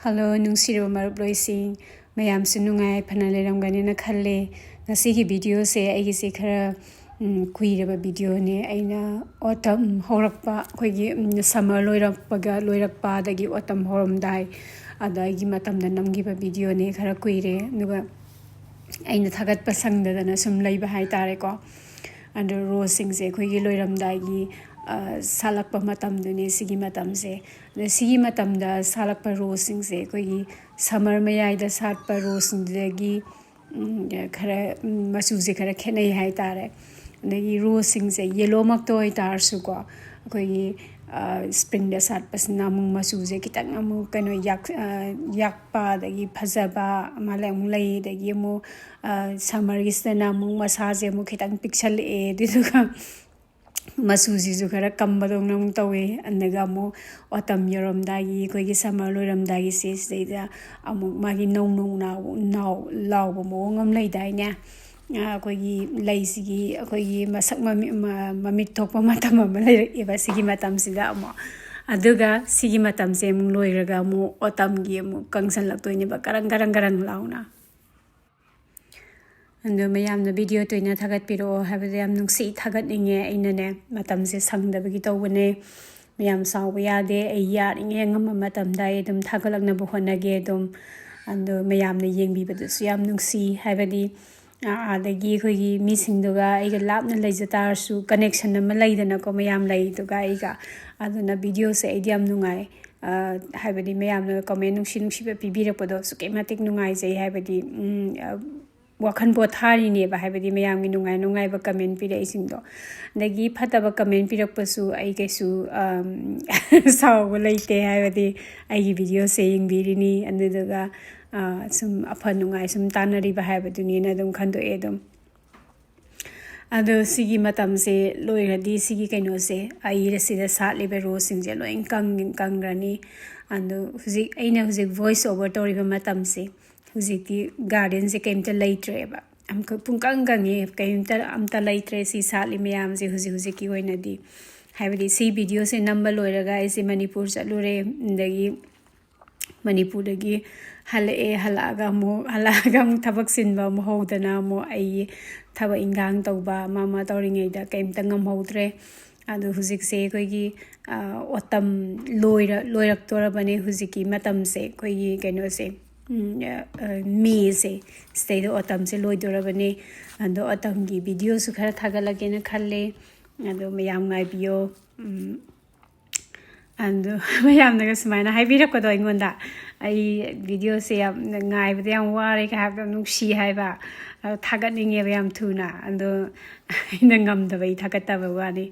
Hello, nungsiru marup loising. Mayam sunungai panaleramgani na khalle. Ngasi ki video se aigi se khara kuiraba video ne aina autumn horakpa khoigi summer loirakpa dagi autumn horamdai adagi matamda namgiba video ne khara kuire nuga aina thagat pasangdadana sum leiba hai tare ko under rose singse khoigi loiramdai gi salakpa matamdune sigi matamse the sigi matamda salakpa rose singse khoigi summer mayaida satpa rose singdagi khara masuse khara khenai hai tare the rose singse yellow makto hai tar su ko khoigi spring da satpa sinamung masuse kitang amu kano yakpa dagi phajaba mala amung lai dagi mu summer gisna amung masase mu kitang pixel e diduga masusi ju khara kambadong nam tawe andaga mo autumn yoramdagi khoigi summer loiramdagi seida amu magi nong now lawba mo ngam leidai nya khoigi leisigi khoigi masak mamit thokpa matam ma leireba sigi matam sida amo aduga sigi matam se mung loiraga mo autumn gi mo kangsan laktoine ba karang launa ando mayam na video to ina thagat piro habade am nungsi thagat ninge ainane matam se sangdabagi tawbane mayam saw yade ai yar inge ngam matam dai dum thagalakna bu honage dum ando mayam na yengbi badu yam nungsi habadi adagi khogi mi singduga aiga lapna leijatar su connection na laidana ko mayam lai duga aiga aduna video se idiam nungai habadi mayam na comment nungsi ba pibirapodo su kematik nungai jai habadi wakhan pothari ne ba habadi mayam gi nungai ba comment pira isingdo dagi phataba comment pirakpasu ai kaisu saw leite habadi ai gi video se yingbirini andudaga sum aphan nungai sum tanari ba habaduni na dum khando edum ado sigi matam se loiradi sigi kaino se ai resida satli be ro singje loing kangrani ando huzik aina huzik voice over tori ba matam se Huziki garden se came to late ba. Am pungkang gangi came to amta late si sali mayam se huziki hoina di. Habidi si video se number loiraga isi Manipur salure dagi Manipur dagi halaga mo tabak sinba mo hodana mo ai taba ingang tauba mama tauringai da came tangam hodre adu huzik se koigi autumn loirak torabane huziki matam se koigi kaino se me se stay autumn se loidorabane and autumn gi video su khara thagalage na khalle ado mayam ngai bio and mayam naga smaina hai bira ko do ingonda ai video se ngai bde am ware ka have nu shi hai ba thagat ninge yam thuna ando nangam da bai thagata ba wani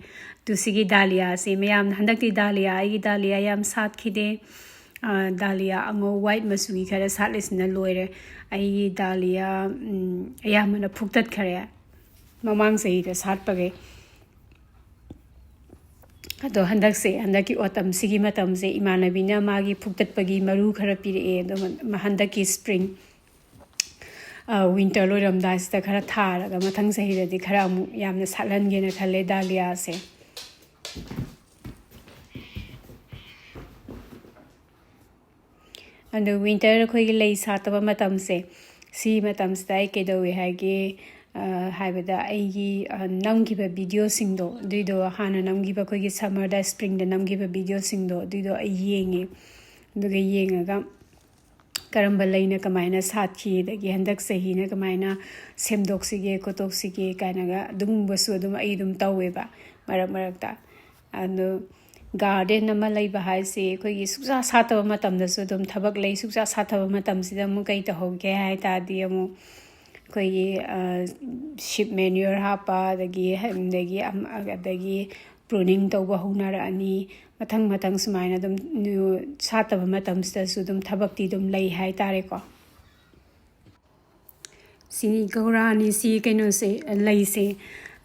tusigi dalia se mayam handakti dalia ai dalia yam sat khide dalia ango white masui khara satlisna loire ai dalia ayamana phuktat khare mamang sei da satpage ado handaki autumn sigi matam se imanabina magi phuktat pagi maru khara pire do handaki spring winter loiramda sta khara tharaga mathang sahi radi khara yamna satlan gena khalle dalia se and the winter khoigi lei sataba matam se si matam stai ke do hage habada aigi namgiba video singdo duido hana namgiba khoigi summer da spring da namgiba video singdo duido ayenge duga yengaga karamba leina kamaina sathi dagi handak sahi na kamaina semdoksige kotoksige kainaga dum basu dum ai dum taweba marak and garden nama leiba hai se khoigi suksa sataba matam da su dum thabak lei suksa sataba matam sida mu kai ta hoge hai ta di amu khoigi ship manure hapa dagi pruning tawba hunara ani mathang sumaina dum sataba matam sida su dum thabak ti dum lei hai tare ko sini gaurani si kaino se lei se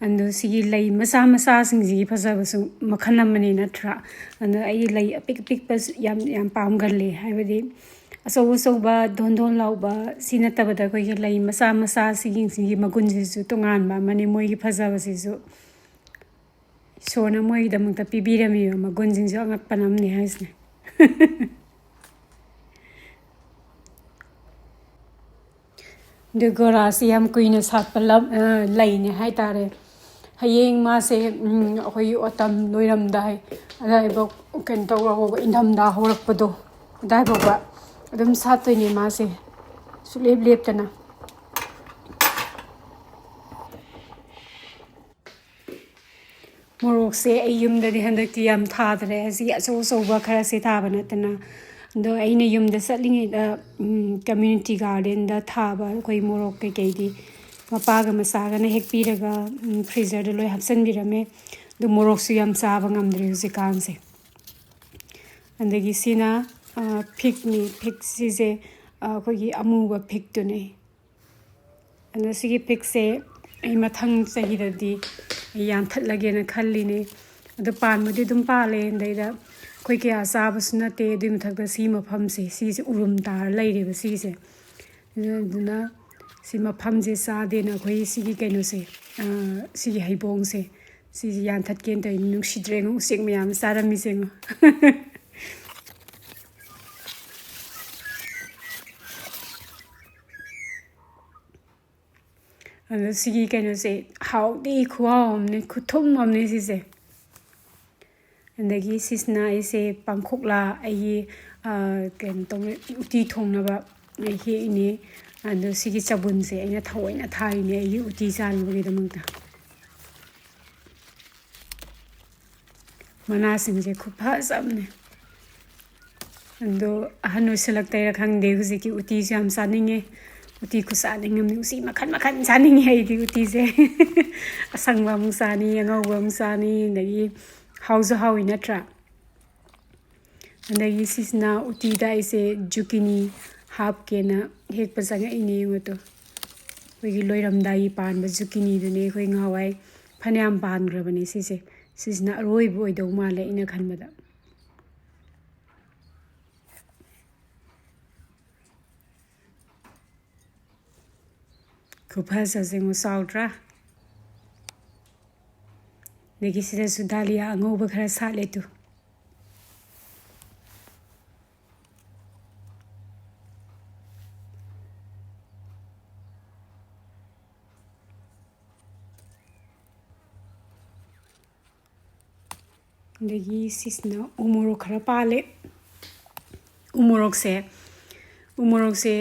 and sigi lei masa singji phasabasu makhanamani natra and ai lei apik pas yam pam galle habadi so ba don lauba sinatabada ko lei masa sigi magun jisu tongan ba mani moi gi phasabasi su sona moi damang ta pibirami magun jingjo angak panamni hasne Gora si am kuina satpa laine hai tare hayeng ma se akhoi otam loiramdai adai bo ken tawra indamda horakpado dai bo ba adum satoi ma se suleb leptana morok se ayumda di handakti yam thadre asi aso so ba khara se thaba natana do aina yumda satlingi da community garden da thaba koi morok ke ke di mapaga masaga na hek piraga freezer da loi hapsan birame do morok su yam saba ngamdre husikan se andagi sina pig ni pig si se koi gi amuba pig tu ne anda sigi pig se ai mathang sahi da di yam thatlage na khalli ne ado pan mudi dum pale ndaida koi kya saba suna te dim thakda si mafam se si se urum tar laire ba si se duna si mafam je sa de na koi si gi kaino se si gi haibong se si yan that ken tai nu sidreng usek myam sara mi seng and sigi kaino se how di khuam ne khuthum am ne si se andagi sisna ise pangkhokla ai ken tong uti thongna ba hi ni and sigi chabun se aina thawaina thai ne ai uti san bagi damangta mana singje khupha samne ando ahanu selak tai rakhang de huji ki uti jam saninge uti kusaning ngam usi makhan makhan saninge ai di uti se asangwa mung sani ngawwa mung sani nagi hausa how in atra and the is now uti da is a zucchini half kena hek pasanga ini ngoto we loiramdai pan ba zucchini du ne khoi ngawai phanyam pan grabani sis na roi boi do male ina khanbada kuphasa zengo sautra negi sida sudalia ngoba khara sale tu negi sisna umorok khara pale umorok se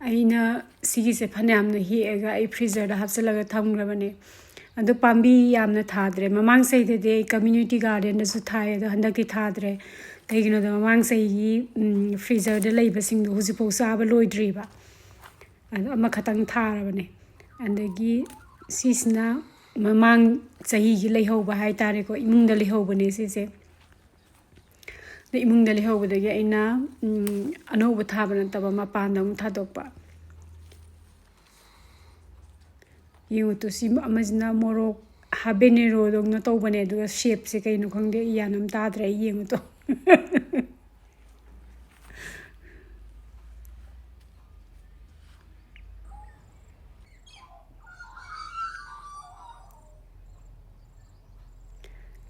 aina sigi se phanam na hi ega ai freezer da hapsalaga thamgrabane ado pambi yamna thadre mamang sei de community garden da su thai da handaki thadre kaigino da mamang sei gi freezer da leiba sing do huji po sa ba loidri ba ado ama khatang tharabane andagi sisna mamang chahi gi leiho ba hai tare ko imung da leiho bane se de imung da leiho ba de aina ano ba thabana taba mapan da thadokpa you to see amazna morok habanero dong na to bane do shape se kai no khangde yanam ta dre yeng to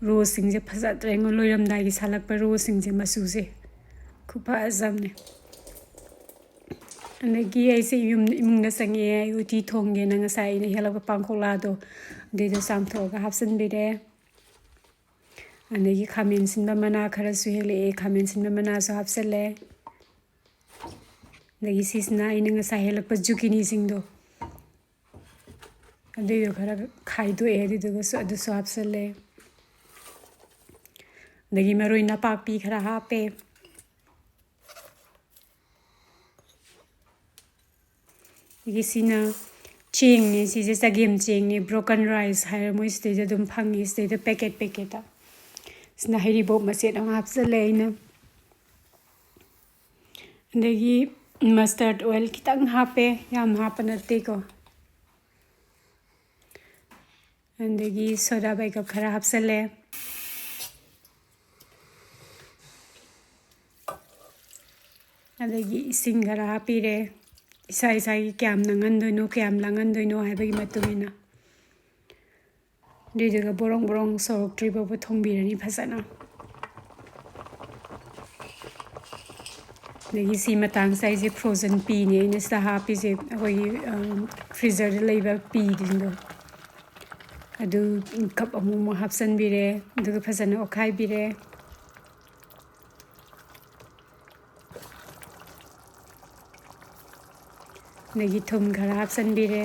ro sing je phasa treng loiramdai gi salak pa ro sing je masu se khupa azam ne andagi ai se imung na sange ai uti thongge na nga sai ne helak pangkhokla do de do sam thoga hapsan be de andagi khamin sin ba mana khara su hele khamin sin ba mana so hapsale andagi sisna ina nga sai helak pa zucchini sing do ade yo khara khai do e de do so adu so hapsale andagi maroi na pak pi khara hape gisina ching ni si je sagem ching ni broken rice hai mo stage dum phangi stage packet ta sna heri bo ma se dang hapsale ina andagi mustard oil kitang hape yam hapanate ko andagi soda bai kap khara hapsale andagi sing khara hapire isai kyam nangan doino kyam langan doino haibagi matungina de jaga borong sorok tribo bo thongbirani phasana ꯑꯗꯒꯤ ꯁꯤ ꯃꯇꯥꯡꯁꯤꯗ ꯑꯩꯁꯦ frozen ꯄꯤꯅꯤ ꯑꯩꯅ ꯁꯤꯗ ꯍꯥꯞꯄꯤꯁꯦ ꯑꯩꯈꯣꯏꯒꯤ ꯐ꯭ꯔꯤꯖꯔꯗ ꯂꯩꯕ ꯄꯤꯁꯤꯡꯗꯣ ꯑꯗꯨ ꯀꯞ ꯑꯃꯨꯛ ꯍꯥꯞꯆꯤꯟꯕꯤꯔꯦ ꯑꯗꯨꯒ ꯐꯖꯅ ꯑꯣꯠꯈꯥꯏꯕꯤꯔꯦ ꯑꯗꯒꯤ ꯊꯨꯝ ꯈꯔ ꯍꯥꯞꯆꯤꯟꯕꯤꯔꯦ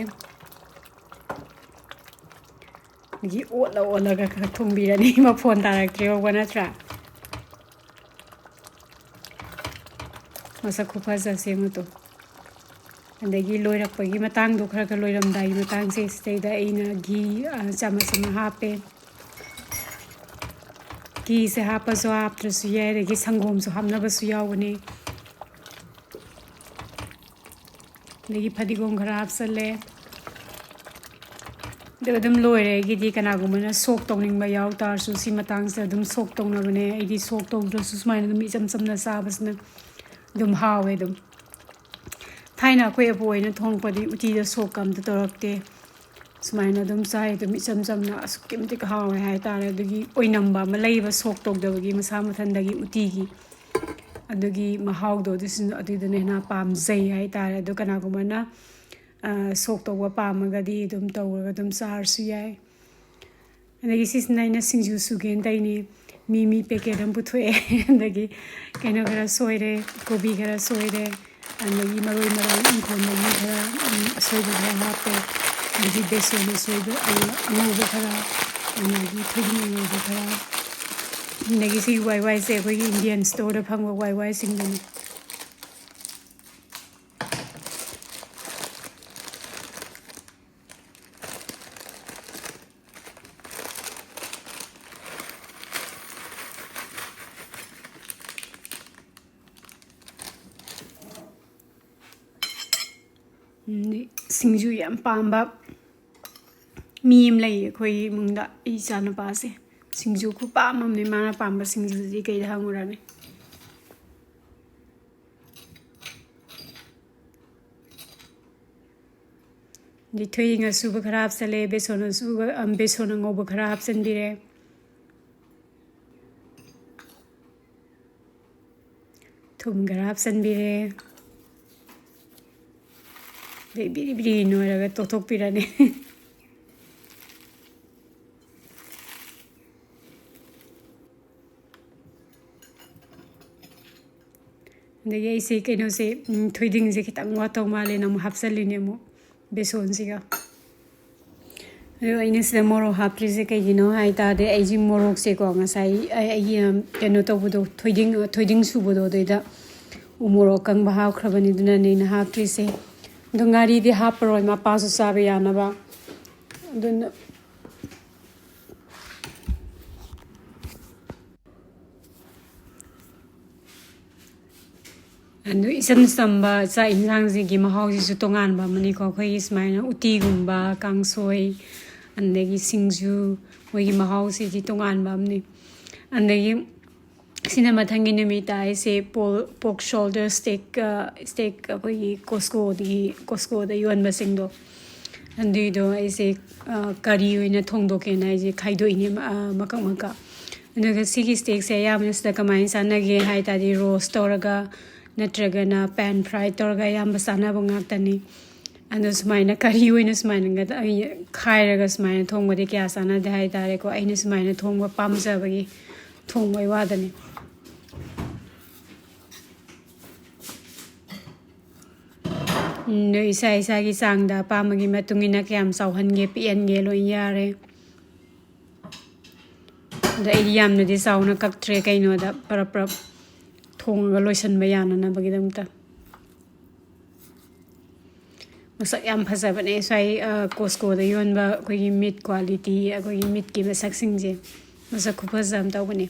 ꯑꯗꯒꯤ ꯑꯣꯠꯂꯒ ꯈꯔ ꯊꯣꯡꯕꯤꯔꯅꯤ ꯃꯐꯣꯟ ꯇꯥꯔꯛꯇ꯭ꯔꯤ ꯐꯥꯎꯕ ꯅꯠꯇ꯭ꯔꯥ ꯃꯁꯛ ꯈꯨꯐꯖꯁꯦ ꯃꯇꯣ ꯑꯗꯒꯤ ꯂꯣꯏꯔꯛꯄꯒꯤ ꯃꯇꯥꯡꯗꯣ ꯈꯔ ꯂꯣꯏꯔꯝꯗꯥꯏꯒꯤ ꯃꯇꯥꯡꯁꯦ ꯁꯤꯗꯩꯗ ꯑꯩꯅ ꯘꯤ ꯆꯥꯃꯁ ꯑꯃ ꯍꯥꯞꯄꯦ ꯘꯤꯁꯦ ꯍꯥꯞꯄꯁꯨ ꯍꯥꯞꯇ꯭ꯔꯁꯨ ꯌꯥꯏ ꯑꯗꯒꯤ ꯁꯪꯒꯣꯝꯁꯨ ꯍꯥꯞꯅꯕꯁꯨ ꯌꯥꯎꯕꯅꯦ ꯑꯗꯒꯤ ꯐꯗꯤꯒꯣꯝ ꯈꯔ ꯍꯥꯞꯆꯜꯂꯦ ꯑꯗꯨꯒ ꯑꯗꯨꯝ ꯂꯣꯏꯔꯦ ꯑꯩꯒꯤꯗꯤ ꯀꯅꯥꯒꯨꯝꯕꯅ ꯁꯣꯛ ꯇꯧꯅꯤꯡꯕ ꯌꯥꯎ ꯇꯥꯔꯁꯨ ꯁꯤ ꯃꯇꯥꯡꯁꯤꯗ ꯑꯗꯨꯝ ꯁꯣꯛ ꯇꯧꯅꯕꯅꯦ ꯑꯩꯗꯤ ꯁꯣꯛ ꯇꯧꯗ꯭ꯔꯁꯨ ꯁꯨꯃꯥꯏꯅ ꯑꯗꯨꯝ ꯏꯆꯝ ꯆꯝꯅ ꯆꯥꯕꯁꯤꯅ ꯑꯗꯨꯝ ꯍꯥꯎꯋꯦ ꯑꯗꯨꯝ ꯊꯥꯏꯅ ꯑꯩꯈꯣꯏ ꯑꯕꯣꯛꯍꯣꯏꯅ ꯊꯣꯡꯉꯛꯄꯗꯤ ꯎꯇꯤꯗ ꯁꯣꯛꯀ ꯑꯝꯇ ꯇꯧꯔꯛꯇꯦ ꯁꯨꯃꯥꯏꯅ ꯑꯗꯨꯝ ꯆꯥꯏ ꯑꯗꯨꯝ ꯏꯆꯝ ꯆꯝꯅ ꯑꯁꯨꯛꯀꯤ ꯃꯇꯤꯛ ꯍꯥꯎꯋꯦ ꯍꯥꯏꯇꯥꯔꯦ ꯑꯗꯨꯒꯤ ꯑꯣꯏꯅꯝꯕ ꯑꯃ ꯂꯩꯕ ꯁꯣꯛ ꯇꯧꯗꯕꯒꯤ ꯃꯁꯥ ꯃꯊꯟꯗꯒꯤ ꯎꯇꯤꯒꯤ ꯑꯗꯨꯒꯤ ꯃꯍꯥꯎꯗꯣ ꯑꯗꯨꯗꯨꯅ ꯍꯦꯟꯅ ꯄꯥꯝꯖꯩ ꯍꯥꯏꯇꯥꯔꯦ ꯑꯗꯨ ꯀꯅꯥꯒꯨꯝꯕꯅ ꯁꯣꯛ ꯇꯧꯕ ꯄꯥꯝꯃꯒꯗꯤ ꯑꯗꯨꯝ ꯇꯧꯔꯒ ꯑꯗꯨꯝ ꯆꯥꯔꯁꯨ ꯌꯥꯏ ꯑꯗꯒꯤ ꯁꯤꯁꯤꯅ ꯑꯩꯅ ꯁꯤꯡꯖꯨ ꯁꯨꯒꯦꯅ ꯇꯩꯅꯤ ꯃꯤ ꯄꯦꯀꯦꯠ ꯑꯃ ꯄꯨꯊꯣꯛꯑꯦ ꯑꯗꯒꯤ ꯀꯩꯅꯣ ꯈꯔ ꯁꯣꯏꯔꯦ ꯀꯣꯕꯤ ꯈꯔ ꯁꯣꯏꯔꯦ ꯑꯗꯒꯤ ꯃꯔꯣꯏ ꯃꯔꯥꯡ ꯏꯪꯈꯣꯜꯗꯒꯤ ꯈꯔ ꯑꯁꯣꯏꯕ ꯈꯔ ꯍꯥꯞꯄꯦ ꯑꯗꯒꯤ ꯕꯦꯁꯣꯟ ꯑꯁꯣꯏꯕ ꯑꯉꯧꯕ ꯈꯔ ꯑꯗꯒꯤ ꯊꯣꯏꯗꯤꯡ ꯑꯉꯧꯕ ꯈꯔ ꯑꯗꯒꯤ ꯁꯤ ꯋꯥꯏꯁꯦ ꯑꯩꯈꯣꯏꯒꯤ ꯏꯟꯗꯤꯌꯟ ꯁ꯭ꯇꯣꯔꯗ ꯐꯪꯕ ꯋꯥꯏꯁꯤꯡꯗꯨꯅꯤ ꯁꯤꯡꯖꯨ ꯌꯥꯝ ꯄꯥꯝꯕ ꯃꯤ ꯑꯃ ꯂꯩꯌꯦ ꯑꯩꯈꯣꯏ ꯏꯃꯨꯡꯗ ꯑꯩ ꯏꯆꯥꯅꯨꯄꯥꯁꯦ ꯁꯤꯡꯖꯨ ꯈꯨꯄꯥꯝ ꯑꯃꯅꯤ ꯃꯥꯅ ꯄꯥꯝꯕ ꯁꯤꯡꯖꯨꯗꯤ ꯀꯩꯗ ꯍꯪꯉꯨꯔꯅꯤ ꯑꯗꯩ ꯊꯣꯏꯗꯤꯡ ꯑꯁꯨꯕ ꯈꯔ ꯍꯥꯞꯆꯜꯂꯦ ꯕꯦꯁꯣꯟ ꯑꯉꯧꯕ ꯈꯔ ꯍꯥꯞꯆꯤꯟꯕꯤꯔꯦ ꯊꯨꯝ ꯈꯔ ꯍꯥꯞꯆꯤꯟꯕꯤꯔꯦ ꯑꯗꯩ ꯕꯤꯔꯤ ꯕꯤꯔꯤ ꯅꯣꯏꯔꯒ ꯇꯣꯠꯊꯣꯛꯄꯤꯔꯅꯤ ꯑꯗꯒꯤ ꯑꯩꯁꯦ ꯀꯩꯅꯣꯁꯦ ꯊꯣꯏꯗꯤꯡꯁꯦ ꯈꯤꯇꯪ ꯋꯥꯠꯇꯧ ꯃꯥꯜꯂꯦꯅ ꯑꯃꯨꯛ ꯍꯥꯞꯆꯜꯂꯤꯅꯦ ꯑꯃꯨꯛ ꯕꯦꯁꯣꯟꯁꯤꯒ ꯑꯗꯨ ꯑꯩꯅ ꯁꯤꯗ ꯃꯣꯔꯣꯛ ꯍꯥꯞꯇ꯭ꯔꯤꯁꯦ ꯀꯩꯒꯤꯅꯣ ꯍꯥꯏꯇꯥꯔꯗꯤ ꯑꯩꯁꯤ ꯃꯣꯔꯣꯛꯁꯦꯀꯣ ꯉꯁꯥꯏ ꯑꯩꯒꯤ ꯀꯩꯅꯣ ꯇꯧꯕꯗꯣ ꯊꯣꯏꯗꯤꯡ ꯁꯨꯕꯗꯣ ꯑꯗꯨꯏꯗ ꯎ ꯃꯣꯔꯣꯛ ꯑꯀꯪꯕ ꯍꯥꯞꯈ꯭ꯔꯕꯅꯤ ꯑꯗꯨꯅꯅꯦ ꯑꯩꯅ ꯍꯥꯞꯇ꯭ꯔꯤꯁꯦ ꯑꯗꯣ ꯉꯥꯔꯤꯗꯤ ꯍꯥꯞꯄꯔꯣꯏ ꯃꯄꯥꯁꯨ ꯆꯥꯕ ꯌꯥꯅꯕ ꯑꯗꯨꯅ ꯑꯗꯨ ꯏꯆꯝ ꯆꯝꯕ ꯆꯥꯛ ꯌꯦꯟꯁꯥꯡꯁꯤꯒꯤ ꯃꯍꯥꯎꯁꯤꯁꯨ ꯇꯣꯉꯥꯟꯕ ꯑꯃꯅꯤꯀꯣ ꯑꯩꯈꯣꯏꯒꯤ ꯁꯨꯃꯥꯏꯅ ꯎꯇꯤꯒꯨꯝꯕ ꯀꯥꯡꯁꯣꯏ ꯑꯗꯒꯤ ꯁꯤꯡꯖꯨ ꯃꯣꯏꯒꯤ ꯃꯍꯥꯎꯁꯤꯗꯤ ꯇꯣꯉꯥꯟꯕ ꯑꯃꯅꯤ ꯑꯗꯒꯤ ꯁꯤꯅ ꯃꯊꯪꯒꯤ ꯅꯨꯃꯤꯠꯇ ꯑꯩꯁꯦ ꯄꯣꯛ ꯁꯣꯜꯗꯔ ꯁ꯭ꯇꯦꯛ ꯑꯩꯈꯣꯏꯒꯤ ꯀꯣꯁꯀꯣꯗ ꯌꯣꯟꯕꯁꯤꯡꯗꯣ ꯑꯗꯨꯏꯗꯣ ꯑꯩꯁꯦ ꯀꯔꯤ ꯑꯣꯏꯅ ꯊꯣꯡꯗꯣꯛꯀꯦꯅ ꯑꯩꯁꯦ ꯈꯥꯏꯗꯣꯛꯏꯅꯦ ꯃꯀꯛ ꯑꯗꯨꯒ ꯁꯤꯒꯤ ꯁ꯭ꯇꯦꯛꯁꯦ ꯑꯌꯥꯝꯕꯅ ꯁꯤꯗ ꯀꯃꯥꯏꯅ ꯆꯥꯟꯅꯒꯦ ꯍꯥꯏ ꯇꯥꯔꯗꯤ ꯔꯣꯁ ꯇꯧꯔꯒ ꯅꯠꯇ꯭ꯔꯒꯅ ꯄꯦꯟ ꯐ꯭ꯔꯥꯏ ꯇꯧꯔꯒ ꯑꯌꯥꯝꯕ ꯆꯥꯟꯅꯕ ꯉꯥꯛꯇꯅꯤ ꯑꯗꯣ ꯁꯨꯃꯥꯏꯅ ꯀꯔꯤ ꯑꯣꯏꯅ ꯁꯨꯃꯥꯏꯅ ꯈꯥꯏꯔꯒ ꯁꯨꯃꯥꯏꯅ ꯊꯣꯡꯕꯗꯤ ꯀꯌꯥ ꯆꯥꯟꯅꯗꯦ ꯍꯥꯏꯇꯥꯔꯦꯀꯣ ꯑꯩꯅ ꯁꯨꯃꯥꯏꯅ ꯊꯣꯡꯕ ꯄꯥꯝꯖꯕꯒꯤ ꯊꯣꯡꯕꯩ ꯋꯥꯗꯅꯤ ꯏꯁꯥ ꯏꯁꯥꯒꯤ ꯆꯥꯡꯗ ꯑꯄꯥꯝꯕꯒꯤ ꯃꯇꯨꯡ ꯏꯟꯅ ꯀꯌꯥꯝ ꯆꯥꯎꯍꯟꯒꯦ ꯄꯤꯛꯍꯟꯒꯦ ꯂꯣꯏ ꯌꯥꯔꯦ ꯑꯗꯣ ꯑꯩꯗꯤ ꯌꯥꯝꯅꯗꯤ ꯆꯥꯎꯅ ꯀꯛꯇ꯭ꯔꯦ ꯀꯩꯅꯣꯗ ꯄꯔꯞ ꯊꯣꯡꯉꯒ ꯂꯣꯏꯁꯤꯟꯕ ꯌꯥꯅꯅꯕꯒꯤꯗꯃꯛꯇ ꯃꯁꯛ ꯌꯥꯝ ꯐꯖꯕꯅꯦ ꯁ꯭ꯋꯥꯏ ꯀꯣꯁꯀꯣꯗ ꯌꯣꯟꯕ ꯑꯩꯈꯣꯏꯒꯤ ꯃꯤꯠ ꯀ꯭ꯋꯥꯂꯤꯇꯤ ꯑꯩꯈꯣꯏꯒꯤ ꯃꯤꯠꯀꯤ ꯃꯁꯛꯁꯤꯡꯁꯦ ꯃꯁꯛ ꯈꯨꯐꯖ ꯑꯃ ꯇꯧꯕꯅꯦ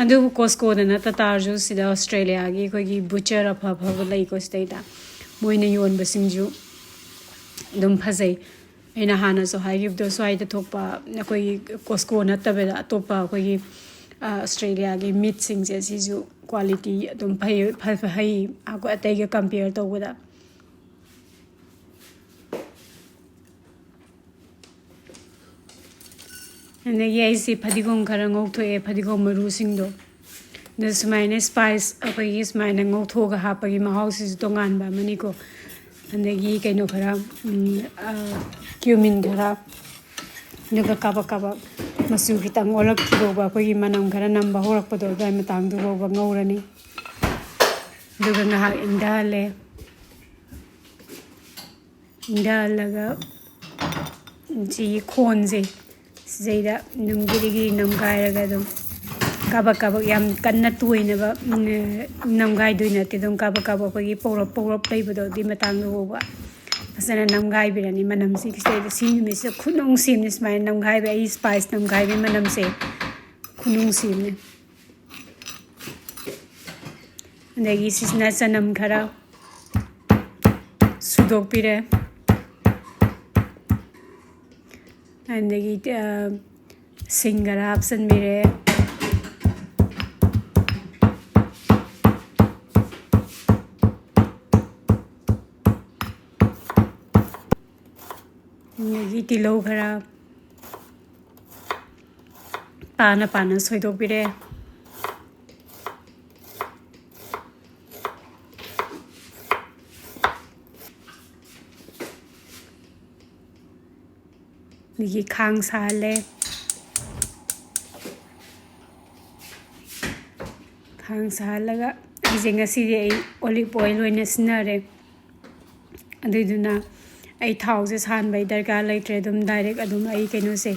ꯑꯗꯨꯕꯨ ꯀꯣꯁꯀꯣꯗ ꯅꯠꯇ ꯇꯥꯔꯁꯨ ꯁꯤꯗ ꯑꯣꯁꯇ꯭ꯔꯦꯂꯤꯌꯥꯒꯤ ꯑꯩꯈꯣꯏꯒꯤ ꯕꯨꯆꯔ ꯑꯐꯕ ꯂꯩꯀꯣ ꯁꯤꯗꯩꯗ ꯃꯣꯏꯅ ꯌꯣꯟꯕꯁꯤꯡꯁꯨ ꯑꯗꯨꯝ ꯐꯖꯩ ꯑꯩꯅ ꯍꯥꯟꯅꯁꯨ ꯍꯥꯏꯈꯤꯕꯗꯣ ꯁ꯭ꯋꯥꯏꯗ ꯊꯣꯛꯄ ꯑꯩꯈꯣꯏꯒꯤ ꯀꯣꯁꯀꯣ ꯅꯠꯇꯕꯗ ꯑꯇꯣꯞꯄ ꯑꯩꯈꯣꯏꯒꯤ ꯑꯣꯁꯇ꯭ꯔꯦꯂꯤꯌꯥꯒꯤ ꯃꯤꯠꯁꯤꯡꯁꯦ ꯁꯤꯁꯨ ꯀ꯭ꯋꯥꯂꯤꯇꯤ ꯑꯗꯨꯝ ꯐꯩ ꯑꯇꯩꯒ ꯀꯝꯄꯤꯌꯔ ꯇꯧꯕꯗ ꯑꯗꯒꯤ ꯑꯩꯁꯦ ꯐꯗꯤꯒꯣꯝ ꯈꯔ ꯉꯧꯊꯣꯛꯑꯦ ꯐꯗꯤꯒꯣꯝ ꯃꯔꯨꯁꯤꯡꯗꯣ ꯅ ꯁꯨꯃꯥꯏꯅ ꯁ꯭ꯄꯥꯏꯁ ꯑꯩꯈꯣꯏꯒꯤ ꯁꯨꯃꯥꯏꯅ ꯉꯧꯊꯣꯛꯑꯒ ꯍꯥꯞꯄꯒꯤ ꯃꯍꯥꯎꯁꯤꯁꯨ ꯇꯣꯉꯥꯟꯕ ꯑꯃꯅꯤꯀꯣ ꯑꯗꯒꯤ ꯀꯩꯅꯣ ꯈꯔ ꯀ꯭ꯌꯨꯃꯤꯟ ꯈꯔ ꯑꯗꯨꯒ ꯀꯥꯕꯛ ꯃꯆꯨ ꯈꯤꯇꯪ ꯑꯣꯜꯂꯛꯇ꯭ꯔꯤꯐꯥꯎꯕ ꯑꯩꯈꯣꯏꯒꯤ ꯃꯅꯝ ꯈꯔ ꯅꯝꯕ ꯍꯧꯔꯛꯄꯗꯣ ꯑꯗꯨꯋꯥꯏ ꯃꯇꯥꯡꯗꯨ ꯐꯥꯎꯕ ꯉꯧꯔꯅꯤ ꯑꯗꯨꯒ ꯉꯥꯏꯍꯥꯛ ꯏꯪꯊꯍꯜꯂꯦ ꯏꯪꯊꯍꯜꯂꯒ ꯁꯤꯒꯤ ꯈꯣꯟꯁꯦ ꯁꯤꯗꯩꯗ ꯑꯗꯨꯝ ꯒꯤꯔꯤ ꯅꯝꯒꯥꯏꯔꯒ ꯑꯗꯨꯝ ꯀꯥꯕꯛ ꯌꯥꯝ ꯀꯟꯅ ꯇꯣꯏꯅꯕ ꯅꯝꯒꯥꯏꯗꯣꯏ ꯅꯠꯇꯦ ꯑꯗꯨꯝ ꯀꯥꯕꯛ ꯑꯩꯈꯣꯏꯒꯤ ꯄꯧꯔꯞ ꯂꯩꯕꯗꯣ ꯑꯗꯨꯏ ꯃꯇꯥꯡꯗ ꯐꯥꯎꯕ ꯐꯖꯅ ꯅꯝꯒꯥꯏꯕꯤꯔꯅꯤ ꯃꯅꯝꯁꯤ ꯁꯤꯗꯩꯗ ꯁꯤ ꯅꯨꯃꯤꯠꯁꯤꯗ ꯈꯨꯅꯨꯡꯁꯤꯝꯅꯤ ꯁꯨꯃꯥꯏꯅ ꯅꯝꯒꯥꯏꯕ ꯑꯩ ꯁ꯭ꯄꯥꯏꯁ ꯅꯝꯒꯥꯏꯕꯒꯤ ꯃꯅꯝꯁꯦ ꯈꯨꯅꯨꯡꯁꯤꯝꯅꯤ ꯑꯗꯒꯤ ꯁꯤꯁꯤꯅ ꯆꯅꯝ ꯈꯔ ꯁꯨꯗꯣꯛꯄꯤꯔꯦ ꯑꯗꯒꯤ ꯁꯤꯡ ꯈꯔ ꯍꯥꯞꯆꯤꯟꯕꯤꯔꯦ ꯑꯗꯒꯤ ꯇꯤꯜꯍꯧ ꯈꯔ ꯄꯥꯅ ꯁꯣꯏꯗꯣꯛꯄꯤꯔꯦ ꯑꯗꯒꯤ ꯈꯥꯡ ꯁꯥꯍꯜꯂꯦ ꯈꯥꯡ ꯁꯥꯍꯜꯂꯒ ꯑꯩꯁꯦ ꯉꯁꯤꯗꯤ ꯑꯩ ꯑꯣꯂꯤꯚ ꯑꯣꯏꯜ ꯑꯣꯏꯅ ꯁꯤꯖꯤꯟꯅꯔꯦ ꯑꯗꯨꯏꯗꯨꯅ ꯑꯩ ꯊꯥꯎꯁꯦ ꯁꯥꯍꯟꯕꯩ ꯗꯔꯀꯥꯔ ꯂꯩꯇ꯭ꯔꯦ ꯑꯗꯨꯝ ꯗꯥꯏꯔꯦꯛ ꯑꯗꯨꯝ ꯑꯩ ꯀꯩꯅꯣꯁꯦ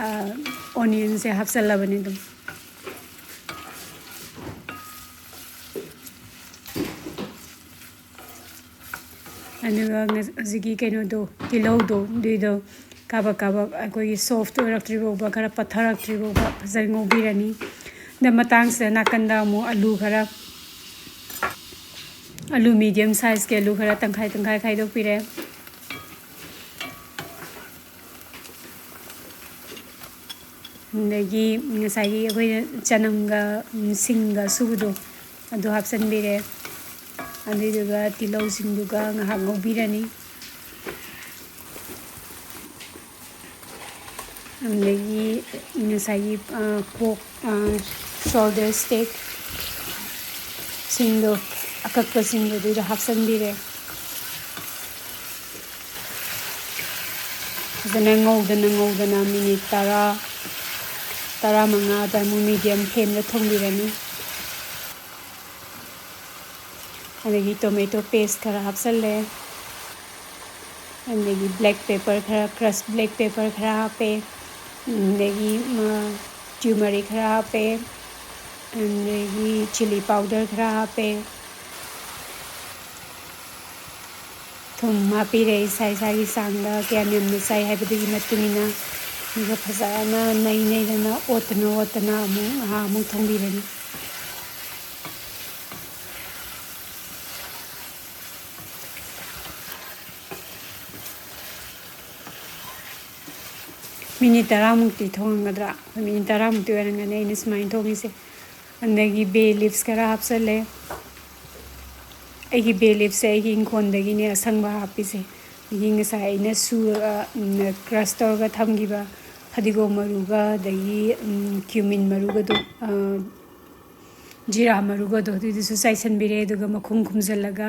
ꯑꯣꯅꯤꯌꯟꯁꯦ ꯍꯥꯞꯆꯜꯂꯕꯅꯤ ꯑꯗꯨꯝ ꯑꯗꯨꯒ ꯍꯧꯖꯤꯛꯀꯤ ꯀꯩꯅꯣꯗꯣ ꯇꯤꯜꯍꯧꯗꯣ ꯑꯗꯨꯏꯗꯣ ꯀꯥꯕꯛ ꯑꯩꯈꯣꯏꯒꯤ ꯁꯣꯐꯠ ꯑꯣꯏꯔꯛꯇ꯭ꯔꯤ ꯐꯥꯎꯕ ꯈꯔ ꯄꯠꯊꯔꯛꯇ꯭ꯔꯤ ꯐꯥꯎꯕ ꯐꯖꯅ ꯉꯧꯕꯤꯔꯅꯤ ꯑꯗ ꯃꯇꯥꯡꯁꯤꯗ ꯅꯥꯀꯟꯗ ꯑꯃꯨꯛ ꯑꯂꯨ ꯃꯤꯗꯤꯌꯝ ꯁꯥꯏꯖꯀꯤ ꯑꯂꯨ ꯈꯔ ꯇꯪꯈꯥꯏ ꯈꯥꯏꯗꯣꯛꯄꯤꯔꯦ ꯑꯗꯒꯤ ꯉꯁꯥꯏꯒꯤ ꯑꯩꯈꯣꯏꯅ ꯆꯅꯝꯒ ꯁꯤꯡꯒ ꯁꯨꯕꯗꯣ ꯑꯗꯨ ꯍꯥꯞꯆꯤꯟꯕꯤꯔꯦ ꯑꯗꯨꯏꯗꯨꯒ ꯇꯤꯜꯍꯧꯁꯤꯡꯗꯨꯒ ꯉꯥꯏꯍꯥꯛ ꯉꯧꯕꯤꯔꯅꯤ ꯑꯗꯒꯤ ꯉꯁꯥꯏꯒꯤ ꯄꯣꯛ ꯁꯣꯜꯗꯔ ꯁ꯭ꯇꯦꯛ ꯁꯤꯡꯗꯣ ꯑꯀꯛꯄꯁꯤꯡꯗꯣ ꯑꯗꯨꯏꯗ ꯍꯥꯞꯆꯤꯟꯕꯤꯔꯦ ꯐꯖꯅ ꯉꯧꯗꯅ ꯃꯤꯅꯤꯠ 10-15 ꯑꯃꯨꯛ ꯃꯤꯗꯤꯌꯝ ꯐ꯭ꯂꯦꯝꯗ ꯊꯣꯡꯕꯤꯔꯅꯤ ꯑꯗꯒꯤ ꯇꯣꯃꯦꯇꯣ ꯄꯦꯁ ꯈꯔ ꯍꯥꯞꯆꯜꯂꯦ ꯑꯗꯒꯤ ꯀ꯭ꯔꯁ ꯕ꯭ꯂꯦꯛ ꯄꯦꯄꯔ ꯈꯔ ꯍꯥꯞꯄꯦ ꯑꯗꯒꯤ ꯇ꯭ꯌꯨꯃꯔꯤꯛ ꯈꯔ ꯍꯥꯞꯄꯦ ꯑꯗꯒꯤ ꯆꯤꯂꯤ ꯄꯥꯎꯗꯔ ꯈꯔ ꯍꯥꯞꯄꯦ ꯊꯨꯝ ꯍꯥꯞꯄꯤꯔꯦ ꯏꯁꯥꯒꯤ ꯆꯥꯡꯗ ꯀꯌꯥꯝ ꯌꯥꯝꯅ ꯆꯥꯏ ꯍꯥꯏꯕꯗꯨꯒꯤ ꯃꯇꯨꯡ ꯏꯟꯅ ꯑꯗꯨꯒ ꯐꯖꯅ ꯅꯩꯗꯅ ꯑꯣꯠꯇꯅ ꯑꯃꯨꯛ ꯊꯣꯡꯕꯤꯔꯅꯤ ꯃꯤꯅꯤꯠ 10ꯃꯨꯛꯇꯤ ꯊꯣꯡꯒꯗ꯭ꯔꯥ ꯃꯤꯅꯤꯠ 10ꯃꯨꯛꯇꯤ ꯑꯣꯏꯔꯝꯒꯅꯤ ꯑꯩꯅ ꯁꯨꯃꯥꯏꯅ ꯊꯣꯡꯉꯤꯁꯦ ꯑꯗꯒꯤ ꯕꯦ ꯂꯤꯞꯁ ꯈꯔ ꯍꯥꯞꯆꯜꯂꯦ ꯑꯩꯒꯤ ꯕꯦ ꯂꯤꯞꯁꯦ ꯑꯩꯒꯤ ꯏꯪꯈꯣꯜꯗꯒꯤꯅꯦ ꯑꯁꯪꯕ ꯍꯥꯞꯄꯤꯁꯦ ꯑꯗꯒꯤ ꯉꯁꯥꯏ ꯑꯩꯅ ꯀ꯭ꯔꯁ ꯇꯧꯔꯒ ꯊꯝꯈꯤꯕ ꯐꯗꯤꯒꯣꯝ ꯃꯔꯨꯒ ꯑꯗꯒꯤ ꯀ꯭ꯌꯨꯃꯤꯟ ꯃꯔꯨꯒꯗꯣ ꯖꯤꯔꯥ ꯃꯔꯨꯒꯗꯣ ꯑꯗꯨꯏꯗꯨꯁꯨ ꯆꯥꯏꯁꯟꯕꯤꯔꯦ ꯑꯗꯨꯒ ꯃꯈꯨꯝ ꯈꯨꯝꯖꯤꯜꯂꯒ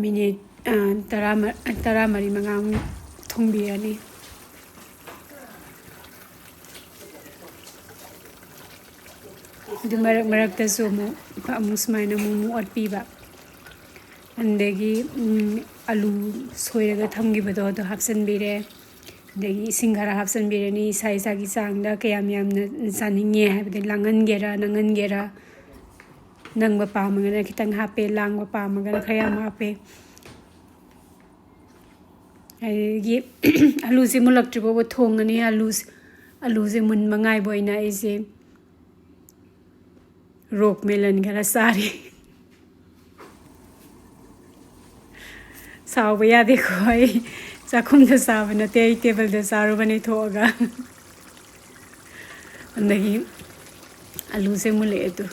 ꯃꯤꯅꯤꯠ 14-15 ꯊꯣꯡꯕꯤꯔꯅꯤ ꯑꯗꯨ ꯃꯔꯛꯇꯁꯨ ꯑꯃꯨꯛ ꯁꯨꯃꯥꯏꯅ ꯑꯃꯨꯛ ꯑꯣꯠꯄꯤꯕ ꯑꯗꯒꯤ ꯑꯂꯨ ꯁꯣꯏꯔꯒ ꯊꯝꯈꯤꯕꯗꯣ ꯑꯗꯨ ꯍꯥꯞꯆꯤꯟꯕꯤꯔꯦ ꯑꯗꯒꯤ ꯏꯁꯤꯡ ꯈꯔ ꯍꯥꯞꯆꯤꯟꯕꯤꯔꯅꯤ ꯏꯁꯥꯒꯤ ꯆꯥꯡꯗ ꯀꯌꯥꯝ ꯌꯥꯝꯅ ꯆꯥꯅꯤꯡꯉꯦ ꯍꯥꯏꯕꯗꯤ ꯂꯥꯡꯍꯟꯒꯦꯔꯥ ꯅꯪꯍꯟꯒꯦꯔꯥ ꯅꯪꯕ ꯄꯥꯝꯃꯒꯅ ꯈꯤꯇꯪ ꯍꯥꯞꯄꯦ ꯂꯥꯡꯕ ꯄꯥꯝꯃꯒꯅ ꯈꯔ ꯌꯥꯝ ꯍꯥꯞꯄꯦ ꯑꯗꯒꯤ ꯑꯂꯨꯁꯦ ꯃꯨꯜꯂꯛꯇ꯭ꯔꯤ ꯐꯥꯎꯕ ꯊꯣꯡꯉꯅꯤ ꯑꯂꯨꯁꯦ ꯃꯨꯟꯕ ꯉꯥꯏꯕ ꯑꯣꯏꯅ ꯑꯩꯁꯦ ꯔꯣꯛ ꯃꯦꯂꯟ ꯈꯔ ꯆꯥꯔꯤ ꯁꯥꯎꯕ ꯌꯥꯗꯦꯀꯣ ꯑꯩ ꯆꯥꯛꯈꯨꯝꯗ ꯆꯥꯕ ꯅꯠꯇꯦ ꯑꯩ ꯇꯦꯕꯜꯗ ꯆꯥꯔꯨꯕꯅꯦ ꯊꯣꯛꯑꯒ ꯑꯗꯒꯤ ꯑꯂꯨꯁꯦ ꯃꯨꯜꯂꯛꯑꯦ ꯑꯗꯨ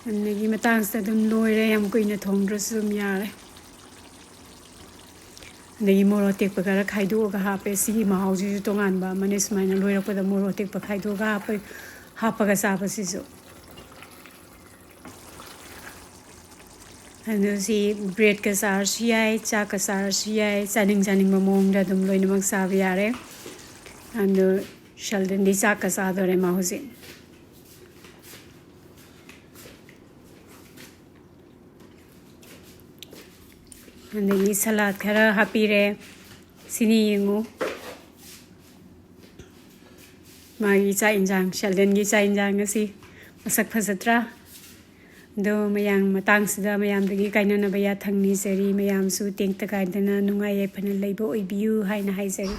ꯑꯗꯒꯤ ꯃꯇꯥꯡꯁꯤꯗ ꯑꯗꯨꯝ ꯂꯣꯏꯔꯦ ꯌꯥꯝ ꯀꯨꯏꯅ ꯊꯣꯡꯗ꯭ꯔꯁꯨ ꯑꯗꯨꯝ ꯌꯥꯔꯦ ꯗꯒꯤ ꯃꯣꯔꯣꯛ ꯇꯦꯛꯄ ꯈꯔ ꯈꯥꯏꯗꯣꯛꯑꯒ ꯍꯥꯞꯄꯦ ꯁꯤꯒꯤ ꯃꯍꯥꯎꯁꯤꯁꯨ ꯇꯣꯉꯥꯟꯕ ꯑꯃꯅꯦ ꯁꯨꯃꯥꯏꯅ ꯂꯣꯏꯔꯛꯄꯗ ꯃꯣꯔꯣꯛ ꯇꯦꯛꯄ ꯈꯥꯏꯗꯣꯛꯑꯒ ꯍꯥꯞꯄꯒ ꯆꯥꯕꯁꯤꯁꯨ ꯑꯗꯨ ꯁꯤ ꯕ꯭ꯔꯦꯗꯀ ꯆꯥꯔꯁꯨ ꯌꯥꯏ ꯆꯥꯛꯀ ꯆꯥꯔꯁꯨ ꯌꯥꯏ ꯆꯥꯅꯤꯡꯕ ꯃꯑꯣꯡꯗ ꯑꯗꯨꯝ ꯂꯣꯏꯅꯃꯛ ꯆꯥꯕ ꯌꯥꯔꯦ ꯑꯗꯨ ꯁꯦꯜꯗꯟꯗꯤ ꯆꯥꯛꯀ ꯆꯥꯗꯣꯔꯦ ꯃꯥ ꯍꯧꯖꯤꯛ ꯑꯗꯒꯤ ꯁꯂꯥꯗ ꯈꯔ ꯍꯥꯞꯄꯤꯔꯦ ꯁꯤꯅꯤ ꯌꯦꯡꯉꯨ ꯃꯥꯒꯤ ꯆꯥꯛ ꯏꯟꯖꯥꯡ ꯁꯦꯜꯗꯟꯒꯤ ꯆꯥꯛ ꯏꯟꯖꯥꯡ ꯉꯁꯤ ꯃꯁꯛ ꯐꯖꯗ꯭ꯔꯥ ꯑꯗꯣ ꯃꯌꯥꯝ ꯃꯇꯥꯡꯁꯤꯗ ꯃꯌꯥꯝꯗꯒꯤ ꯀꯥꯏꯅꯅꯕ ꯌꯥꯊꯪ ꯅꯤꯖꯔꯤ ꯃꯌꯥꯝꯁꯨ ꯇꯦꯡꯇ ꯀꯥꯏꯗꯅ ꯅꯨꯡꯉꯥꯏ ꯌꯥꯏꯐꯅ ꯂꯩꯕ ꯑꯣꯏꯕꯤꯌꯨ ꯍꯥꯏꯅ ꯍꯥꯏꯖꯔꯤ